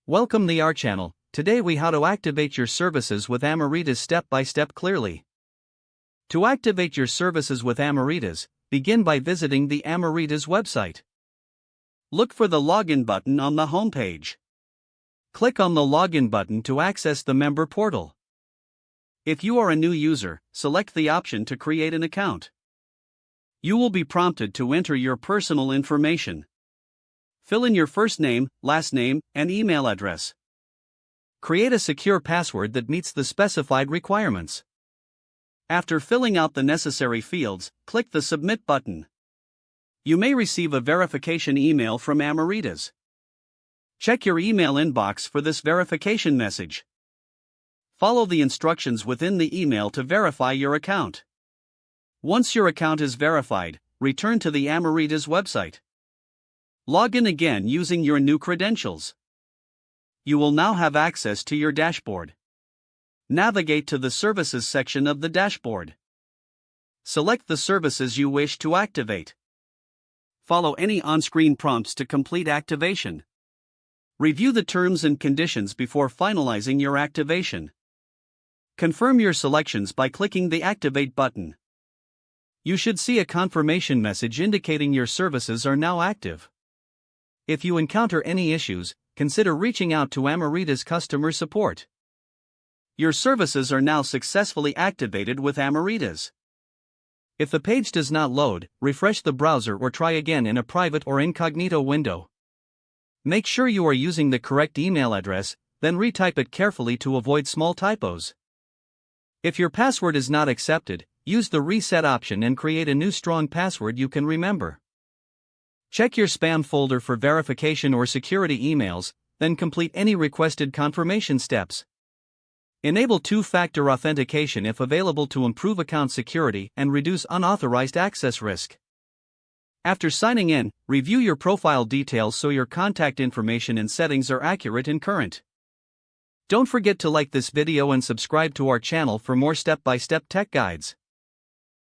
Welcome to our channel. Today we how to activate your services with Ameritas step by step clearly. To activate your services with Ameritas, begin by visiting the Ameritas website. Look for the login button on the home page. Click on the login button to access the member portal. If you are a new user, select the option to create an account. You will be prompted to enter your personal information. Fill in your first name, last name, and email address. Create a secure password that meets the specified requirements. After filling out the necessary fields, click the Submit button. You may receive a verification email from Ameritas. Check your email inbox for this verification message. Follow the instructions within the email to verify your account. Once your account is verified, return to the Ameritas website. Log in again using your new credentials. You will now have access to your dashboard. Navigate to the Services section of the dashboard. Select the services you wish to activate. Follow any on-screen prompts to complete activation. Review the terms and conditions before finalizing your activation. Confirm your selections by clicking the Activate button. You should see a confirmation message indicating your services are now active. If you encounter any issues, consider reaching out to Ameritas customer support. Your services are now successfully activated with Ameritas. If the page does not load, refresh the browser or try again in a private or incognito window. Make sure you are using the correct email address, then retype it carefully to avoid small typos. If your password is not accepted, use the reset option and create a new strong password you can remember. Check your spam folder for verification or security emails, then complete any requested confirmation steps. Enable two-factor authentication if available to improve account security and reduce unauthorized access risk. After signing in, review your profile details so your contact information and settings are accurate and current. Don't forget to like this video and subscribe to our channel for more step-by-step tech guides.